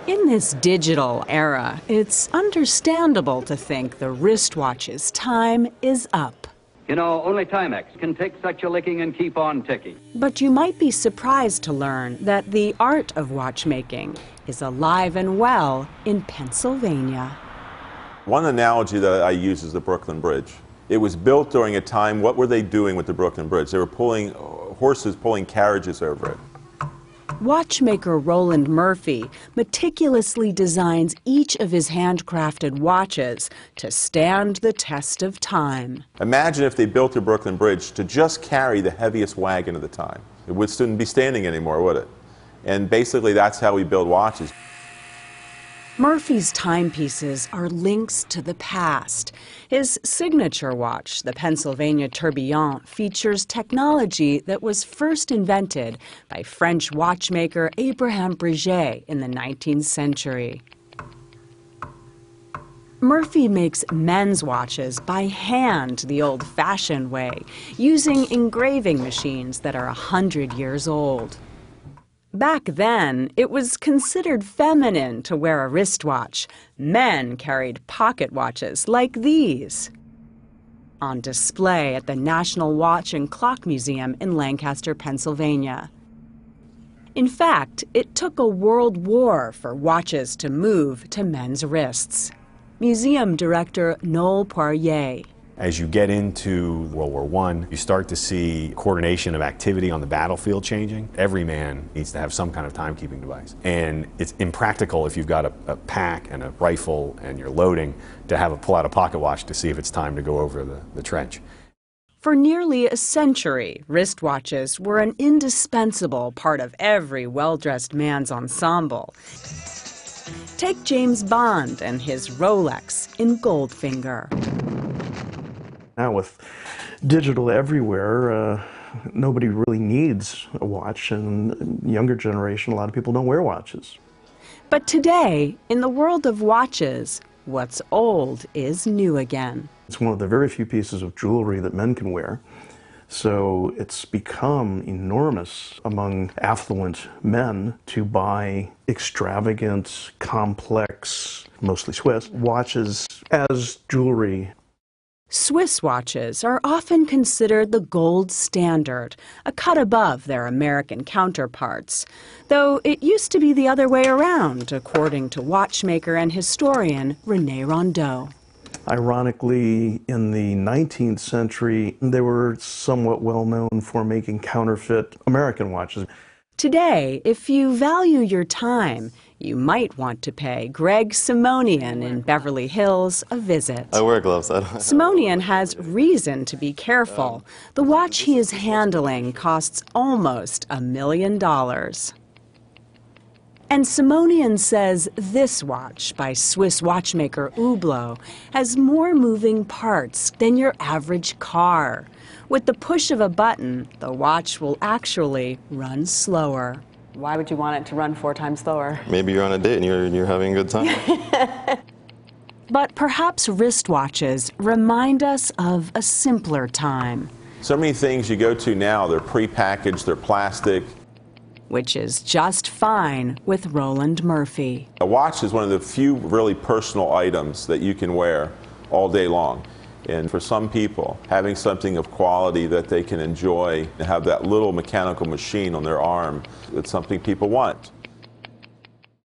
In this digital era, it's understandable to think the wristwatch's time is up. You know, only Timex can take such a licking and keep on ticking. But you might be surprised to learn that the art of watchmaking is alive and well in Pennsylvania. One analogy that I use is the Brooklyn Bridge. It was built during a time, what were they doing with the Brooklyn Bridge? They were pulling horses, pulling carriages over it. Watchmaker Roland Murphy meticulously designs each of his handcrafted watches to stand the test of time. Imagine if they built the Brooklyn Bridge to just carry the heaviest wagon of the time. It wouldn't be standing anymore, would it? And basically that's how we build watches. Murphy's timepieces are links to the past. His signature watch, the Pennsylvania Tourbillon, features technology that was first invented by French watchmaker Abraham Breguet in the 19th century. Murphy makes men's watches by hand the old-fashioned way, using engraving machines that are 100 years old. Back then, it was considered feminine to wear a wristwatch. Men carried pocket watches like these. On display at the National Watch and Clock Museum in Lancaster, Pennsylvania. In fact, it took a world war for watches to move to men's wrists. Museum director Noel Poirier. As you get into World War I, you start to see coordination of activity on the battlefield changing. Every man needs to have some kind of timekeeping device. And it's impractical if you've got a pack and a rifle and you're loading to pull out a pocket watch to see if it's time to go over the trench. For nearly a century, wristwatches were an indispensable part of every well-dressed man's ensemble. Take James Bond and his Rolex in Goldfinger. Now with digital everywhere, nobody really needs a watch, and younger generation, a lot of people don't wear watches. But today, in the world of watches, what's old is new again. It's one of the very few pieces of jewelry that men can wear, so it's become enormous among affluent men to buy extravagant, complex, mostly Swiss, watches as jewelry. Swiss watches are often considered the gold standard, a cut above their American counterparts, though it used to be the other way around, according to watchmaker and historian René Rondeau. Ironically, in the 19th century, they were somewhat well known for making counterfeit American watches. Today, if you value your time, you might want to pay Greg Simonian in Beverly Hills a visit. I wear gloves. Simonian has reason to be careful. The watch he is handling costs almost $1 million. And Simonian says this watch by Swiss watchmaker Hublot has more moving parts than your average car. With the push of a button, the watch will actually run slower. Why would you want it to run 4 times slower? Maybe you're on a date and you're having a good time. But perhaps wristwatches remind us of a simpler time. So many things you go to now, they're prepackaged, they're plastic. Which is just fine with Roland Murphy. A watch is one of the few really personal items that you can wear all day long. And for some people, having something of quality that they can enjoy and have that little mechanical machine on their arm, it's something people want.